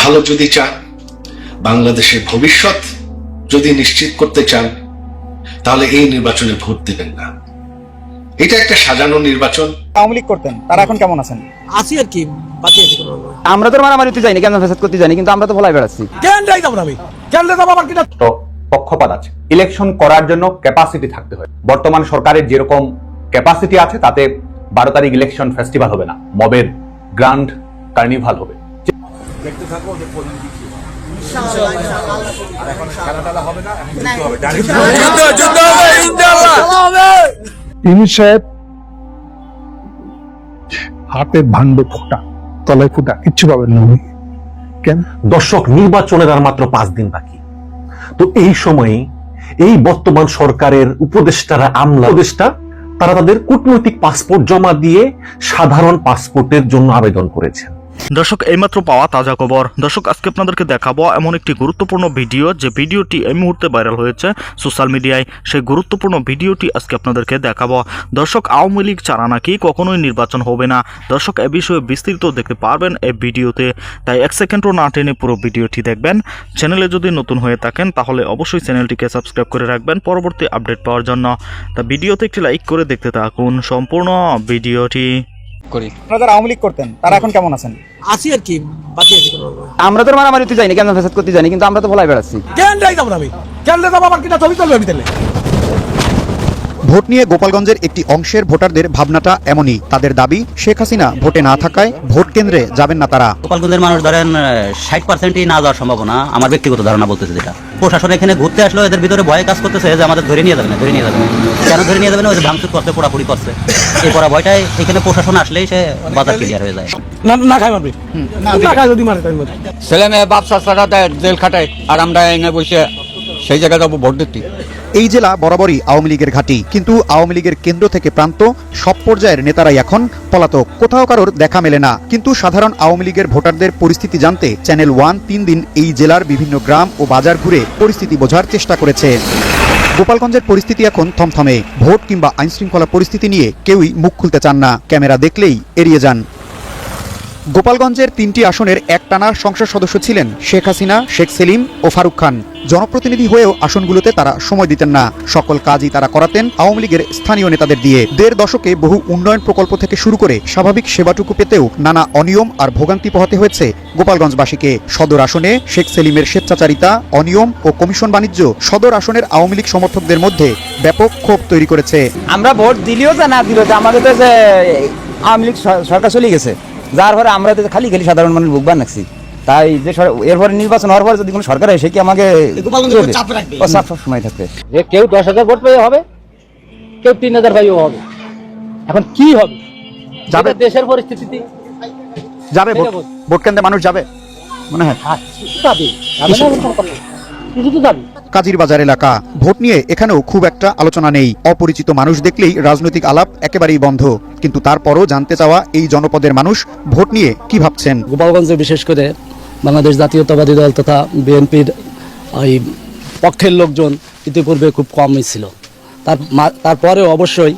ভালো যদি চান, বাংলাদেশের ভবিষ্যৎ যদি নিশ্চিত করতে চান, তাহলে এই নির্বাচনে ভোট দিবেন না। এটা একটা সাজানো নির্বাচন। আওয়ামী লীগ করতেন, তারা এখন কেমন আছেন? আছি আর কি, বাকি আছি। আমরা তো মারামারিতে যাইনি, কেন ফেসাদ করতে যাইনি, কিন্তু আমরা তো ভোলাই বেড়াচ্ছি। কেন যাই যাব না আমি? কেন যাব আমার কিনা? তো পক্ষপাত আছে। ইলেকশন করার জন্য ক্যাপাসিটি থাকতে হয়। বর্তমান সরকারের যেরকম ক্যাপাসিটি আছে তাতে 12 তারিখ ইলেকশন ফেস্টিভ্যাল হবে না, মবের গ্র্যান্ড কার্নিভাল হবে। দেখতে থাকো যে পজিটিভ কিছু ইনশাআল্লাহ আর এখন খেলাটা হবে না, এখন যুদ্ধ হবে। যুদ্ধ হবে ইনশাআল্লাহ। ইউনূস সাহেব হাতে ভাঙবে ফোঁটা, তলায় ফোঁটা, কিচ্ছু পাবেন না উনি। কেন? দর্শক, নির্বাচনের আর মাত্র 5 দিন বাকি। তো এই সময়ে এই বর্তমান সরকারের উপদেষ্টারা, আমলা উপদেষ্টা, তারা তাদের কূটনৈতিক পাসপোর্ট জমা দিয়ে সাধারণ পাসপোর্টের জন্য আবেদন করেছেন। দর্শক, এইমাত্র পাওয়া তাজা খবর। দর্শক, আজকে আপনাদেরকে দেখাবো এমন একটি গুরুত্বপূর্ণ ভিডিও, যে ভিডিওটি এই মুহূর্তে ভাইরাল হয়েছে সোশ্যাল মিডিয়ায়। সেই গুরুত্বপূর্ণ ভিডিওটি আজকে আপনাদেরকে দেখাবো। দর্শক, আওয়ামী লীগ ছাড়া নাকি কখনোই নির্বাচন হবে না। দর্শক, এ বিষয়ে বিস্তারিত দেখতে পারবেন এই ভিডিওতে, তাই 1 সেকেন্ডও না টেনে পুরো ভিডিওটি দেখবেন। চ্যানেলে যদি নতুন হয়ে থাকেন তাহলে অবশ্যই চ্যানেলটিকে সাবস্ক্রাইব করে রাখবেন পরবর্তী আপডেট পাওয়ার জন্য। তা ভিডিওতে একটি লাইক করে দেখতে থাকুন সম্পূর্ণ ভিডিওটি। আপনারা আওয়ামী লীগ করতেন, তারা এখন কেমন আছেন? আছি আর কি, বাকি আছি। আমরা তো মারামারিতে যাইনি, কেন ফেসাদ করতে যাইনি, কিন্তু আমরা তো ভোলাই বেড়াচ্ছি। কেন যাই যাব না আমি? কেন যাব আমার কিনা? ছবি তুলবে আমি তাহলে। ভোট নিয়ে গোপালগঞ্জের একটি অংশের ভোটারদের ভাবনাটা এমনই। তাদের দাবি, শেখ হাসিনা ভোটে না থাকায় ভোট কেন্দ্রে যাবেন না তারা। গোপালগঞ্জের মানুষ ধরেন 60%ই না যাওয়ার সম্ভাবনা, আমার ব্যক্তিগত ধারণা বলতেছে যেটা। প্রশাসন এখানে ঘুরতে আসলো, এদের ভিতরে ভয় কাজ করতেছে যে আমাদের ধরে নিয়ে যাবে না, ধরে নিয়ে যাবে না। কেন ধরে নিয়ে যাবে না? ওই যে ভাঙচুর করছে, পোড়াপুরি করছে, এই পড়া ভয়টাই এখানে প্রশাসন আসলেই সে বাজার ক্লিয়ার হয়ে যায়। না খাই মারবি, না খাই যদি মারে তাই মারবি। ছেলে মেয়ে বাপসা সারা দেয়, জেল খাটায়, আর আমরা এনে বসে সেই জায়গায় যাবো ভোট দিতে। এই জেলা বরাবরই আওয়ামী লীগের ঘাঁটি, কিন্তু আওয়ামী লীগের কেন্দ্র থেকে প্রান্ত সব পর্যায়ের নেতারাই এখন পলাতক। কোথাও কারোর দেখা মেলে না। কিন্তু সাধারণ আওয়ামী লীগের ভোটারদের পরিস্থিতি জানতে চ্যানেল 1 3 দিন এই জেলার বিভিন্ন গ্রাম ও বাজার ঘুরে পরিস্থিতি বোঝার চেষ্টা করেছে। গোপালগঞ্জের পরিস্থিতি এখন থমথমে। ভোট কিংবা আইনশৃঙ্খলা পরিস্থিতি নিয়ে কেউই মুখ খুলতে চান না, ক্যামেরা দেখলেই এড়িয়ে যান। গোপালগঞ্জের 3টি আসনের একটানা সংসদ সদস্য ছিলেন শেখ হাসিনা, শেখ সেলিম ও ফারুক খান। জনপ্রতিনিধি হয়েও আসনগুলোতে তারা সময় দিতেন না। সকল কাজই তারা করাতেন আওয়ামী লীগের স্থানীয় নেতাদের দিয়ে। 1.5 দশকে বহু উন্নয়ন প্রকল্প থেকে শুরু করে স্বাভাবিক সেবাটুকু পেতেও নানা অনিয়ম আর ভোগান্তি পোহাতে হয়েছে গোপালগঞ্জবাসীকে। সদর আসনে শেখ সেলিমের স্বেচ্ছাচারিতা, অনিয়ম ও কমিশন বাণিজ্য সদর আসনের আওয়ামী লীগ সমর্থকদের মধ্যে ব্যাপক ক্ষোভ তৈরি করেছে। আমরা ভোট দিলেও যা না দিলেও আমাদের তো যে আওয়ামী লীগ সরকার চলে গেছে, যার ফলে আমরা তো খালি সাধারণ মানুষ বুকবার নাকছি। তাই যে এরপরে নির্বাচন হওয়ার পরে যদি কোনো সরকার হয়, সে কি আমাকে চাপ সব সময় থাকবে। যে কেউ 10,000 ভোট পেয়ে হবে, কেউ 3,000 পাইও হবে। এখন কি হবে? যাবে দেশের পরিস্থিতি, যাবে ভোট কেন্দ্রে মানুষ যাবে মনে হয়। কাজীর বাজার এলাকা, ভোট নিয়ে এখানেও খুব একটা আলোচনা নেই। অপরিচিত মানুষ দেখলেই রাজনৈতিক আলাপ একেবারেই বন্ধ। কিন্তু তারপরও জানতে চাওয়া এই জনপদের মানুষ ভোট নিয়ে কি ভাবছেন। গোপালগঞ্জে বিশেষ করে বাংলাদেশ জাতীয়তাবাদী দল তথা বিএনপির ওই পক্ষের লোকজন ইতিপূর্বে খুব কমই ছিল। তারপরেও অবশ্যই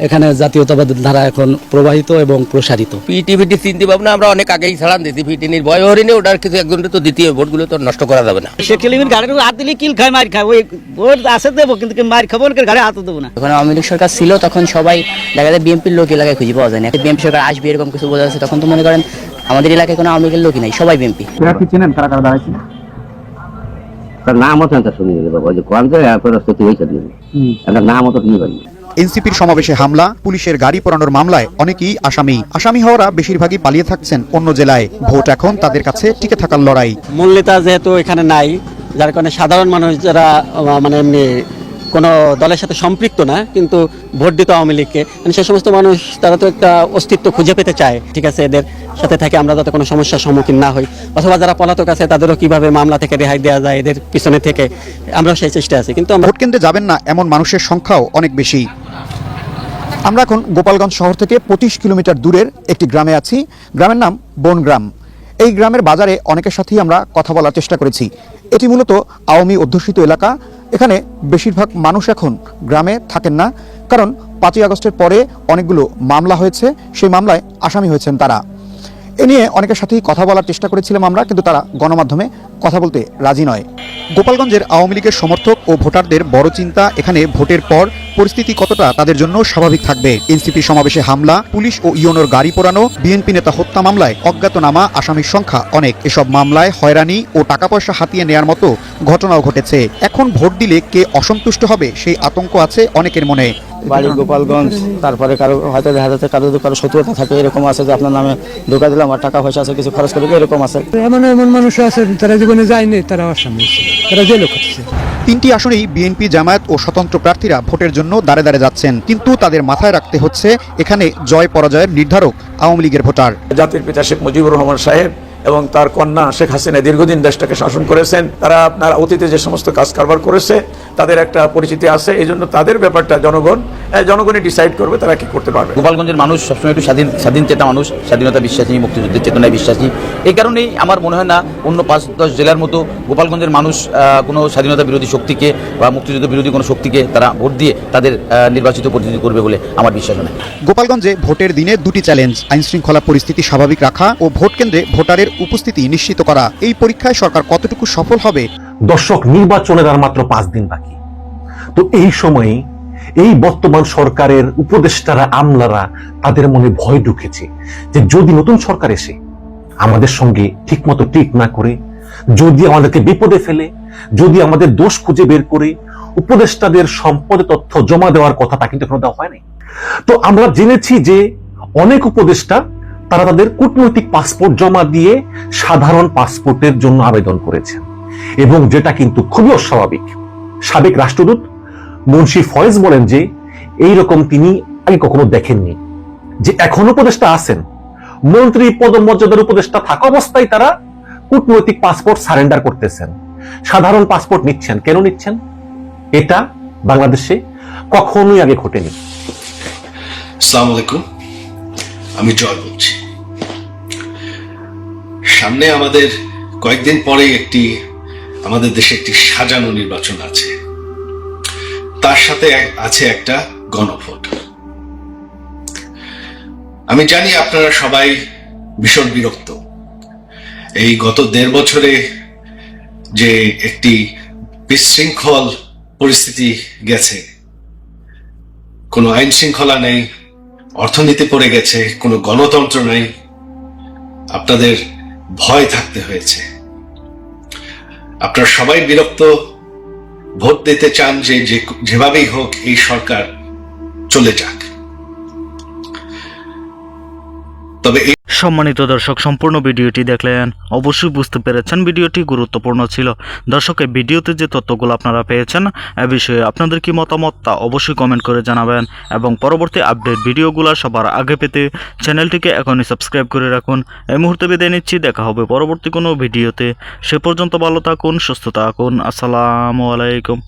এখানে জাতীয়তাবাদের ধারা এখন প্রবাহিত এবং প্রসারিত। পিটিভিটি চিন্তা ভাবনা আমরা অনেক আগেই ছাড়ান দিচ্ছি। পিটিনির ভয় হরিণে ওটার কিছু একজনের তো দ্বিতীয় ভোটগুলো তো নষ্ট করা যাবে না। শেখ সেলিমের গাড়ির হাত দিলে কিল খায়, মার খায়। ওই ভোট আছে দেবো, কিন্তু মার খাবো, গাড়ি হাত দেবো না। যখন আওয়ামী লীগ সরকার ছিল তখন সবাই দেখা যায় বিএনপির লোক এলাকায় খুঁজে পাওয়া যায় না। বিএনপি সরকার আসবে এরকম কিছু বোঝা যাচ্ছে, তখন তো মনে করেন আমাদের এলাকায় কোনো আওয়ামী লীগের লোকই নাই, সবাই বিএনপি। চেনেন কারা কারা দাঁড়াইছেন? তার নাম হচ্ছে শুনি বাবা, ওই যে কোন নাম হতো কি বলি। এনসিপির সমাবেশে হামলা, পুলিশের গাড়ি পোড়ানোর মামলায় অনেকেই আসামি হওয়ারা বেশিরভাগই পালিয়ে থাকছেন অন্য জেলায়। ভোট এখন তাদের কাছে টিকে থাকার লড়াই। মূল নেতা যেহেতু এখানে নাই, যার কারণে সাধারণ মানুষ যারা মানে এমনি কোনো দলের সাথে সম্পৃক্ত না, কিন্তু ভোট দিত আওয়ামী লীগকে, সে সমস্ত মানুষ তারা তো একটা অস্তিত্ব খুঁজে পেতে চায়। ঠিক আছে, এদের সাথে থাকে আমরা যাতে কোনো সমস্যার সম্মুখীন না হই, অথবা যারা পলাতক আছে তাদেরও কিভাবে মামলা থেকে রেহাই দেওয়া যায়, এদের পিছনে থেকে আমরা সেই চেষ্টা আছি। কিন্তু ভোট কেন্দ্রে যাবেন না এমন মানুষের সংখ্যাও অনেক বেশি। আমরা এখন গোপালগঞ্জ শহর থেকে 25 কিলোমিটার দূরের একটি গ্রামে আছি। গ্রামের নাম বনগ্রাম। এই গ্রামের বাজারে অনেকের সাথেই আমরা কথা বলার চেষ্টা করেছি। এটি মূলত আওয়ামী অধ্যুষিত এলাকা। এখানে বেশিরভাগ মানুষ এখন গ্রামে থাকেন না, কারণ 5ই আগস্টের পরে অনেকগুলো মামলা হয়েছে, সেই মামলায় আসামি হয়েছেন তারা। এ নিয়ে অনেকের সাথেই কথা বলার চেষ্টা করেছিলাম আমরা, কিন্তু তারা গণমাধ্যমে কথা বলতে রাজি নয়। গোপালগঞ্জের আওয়ামী লীগের সমর্থক ও ভোটারদের বড় চিন্তা এখানে ভোটের পর পরিস্থিতি কতটা তাদের জন্য স্বাভাবিক থাকবে। এনসিপি সমাবেশে হামলা, পুলিশ ও ইউনোর গাড়ি পোড়ানো, বিএনপি নেতা হত্যা মামলায় অজ্ঞাতনামা আসামির সংখ্যা অনেক। এসব মামলায় হয়রানি ও টাকা পয়সা হাতিয়ে নেয়ার মতো ঘটনাও ঘটেছে। এখন ভোট দিলে কে অসন্তুষ্ট হবে সেই আতঙ্ক আছে অনেকের মনে। বাড়ি গোপালগঞ্জ, তারপরে কারো হয়তো দেখা যাচ্ছে কারো শত্রুতা থাকে, এরকম আছে যে আপনার নামে ধোকা দিলাম, আমার টাকা পয়সা আছে, কিছু খরচ করবে, এরকম আছে। এমন এমন মানুষ আছে তারা জীবনে যায়নি, তারা আসামি, তারা জেলে করছে। 3টি আসনেই বিএনপি, জামায়াত ও স্বতন্ত্র প্রার্থীরা ভোটের জন্য দাঁড়ে দাঁড়ে যাচ্ছেন, কিন্তু তাদের মাথায় রাখতে হচ্ছে এখানে জয় পরাজয়ের নির্ধারক আওয়ামী লীগের ভোটার। জাতির পিতা শেখ মুজিবুর রহমান সাহেব এবং তার কন্যা শেখ হাসিনা দীর্ঘদিন দেশটাকে শাসন করেছেন। তারা আপনার অতীতে যে সমস্ত কাজ কারবার করেছে তাদের একটা পরিচিতি আছে, এই জন্য তাদের ব্যাপারটা জনগণই ডিসাইড করবে তারা কি করতে পারবে। গোপালগঞ্জের মানুষ সবসময় একটু স্বাধীন চেতা মানুষ, স্বাধীনতা বিশ্বাসী, মুক্তিযুদ্ধের চেতনায় বিশ্বাসী। এই কারণেই আমার মনে হয় না অন্য 5-10 জেলার মতো গোপালগঞ্জের মানুষ কোনো স্বাধীনতা বিরোধী শক্তিকে বা মুক্তিযুদ্ধ বিরোধী কোনো শক্তিকে তারা ভোট দিয়ে তাদের নির্বাচিত প্রতিনিধি করবে বলে আমার বিশ্বাস নেই। গোপালগঞ্জে ভোটের দিনে 2টি চ্যালেঞ্জ: আইন শৃঙ্খলা পরিস্থিতি স্বাভাবিক রাখা ও ভোট কেন্দ্রে ভোটারের উপস্থিতি নিশ্চিত করা। এই পরীক্ষায় সরকার কতটুকু সফল হবে? দর্শক, নির্বাচনের আর মাত্র 5 দিন বাকি। তো এই সময়ে এই বর্তমান সরকারের উপদেষ্টারা, আমলারা, তাদের মনে ভয় ঢুকেছে যে যদি নতুন সরকার এসে আমাদের সঙ্গে ঠিকমতো ট্রিট না করে, যদি আমাদেরকে বিপদে ফেলে, যদি আমাদের দোষ খুঁজে বের করে উপদেষ্টাদের সম্পদের তথ্য জমা দেওয়ার কথা, তা কিন্তু এখনো দেওয়া হয়নি। তো আমরা জেনেছি যে অনেক উপদেষ্টা তারা তাদের কূটনৈতিক পাসপোর্ট জমা দিয়ে সাধারণ পাসপোর্টের জন্য আবেদন করেছেন, এবং যেটা কিন্তু খুবই অস্বাভাবিক। সাবেক রাষ্ট্রদূত মুন্সি ফয়েজ বলেন যে এইরকম তিনি আগে কখনো দেখেননি, যে এখন উপদেষ্টা আছেন, মন্ত্রী পদমর্যাদার উপদেষ্টা থাকা অবস্থায় তারা কূটনৈতিক পাসপোর্ট সারেন্ডার করতেছেন, সাধারণ পাসপোর্ট নিচ্ছেন। কেন নিচ্ছেন? এটা বাংলাদেশে কখনোই আগে ঘটেনি। আসসালামু আলাইকুম, আমি জয় বলছি। সামনে আমাদের কয়েকদিন পরে আমাদের দেশে একটি সাজানো নির্বাচন আছে, তার সাথে আছে একটা গণভোট। আমি জানি আপনারা সবাই ভীষণ বিরক্ত। এই গত 1.5 বছরে যে একটি বিশৃঙ্খল পরিস্থিতি গেছে, কোনো আইন শৃঙ্খলা নেই, অর্থনীতি পড়ে গেছে, কোনো গণতন্ত্র নাই, আপনাদের ভয় থাকতে হয়েছে। আপনারা সবাই বিরক্ত, ভোট দিতে চান যে যেভাবেই হোক এই সরকার চলে যাক। তবে সম্মানিত দর্শক, সম্পূর্ণ ভিডিওটি দেখলেন, অবশ্যই বুঝতে পেরেছেন ভিডিওটি গুরুত্বপূর্ণ ছিল। দর্শক, এই ভিডিওতে যে তথ্যগুলো আপনারা পেয়েছেন এ বিষয়ে আপনাদের কি মতামত তা অবশ্যই কমেন্ট করে জানাবেন, এবং পরবর্তী আপডেট ভিডিওগুলো সবার আগে পেতে চ্যানেলটিকে এখনই সাবস্ক্রাইব করে রাখুন। এই মুহূর্তে বিদায় নিচ্ছি, দেখা হবে পরবর্তী কোনো ভিডিওতে। সে পর্যন্ত ভালো থাকুন, সুস্থ থাকুন। আসসালামু আলাইকুম।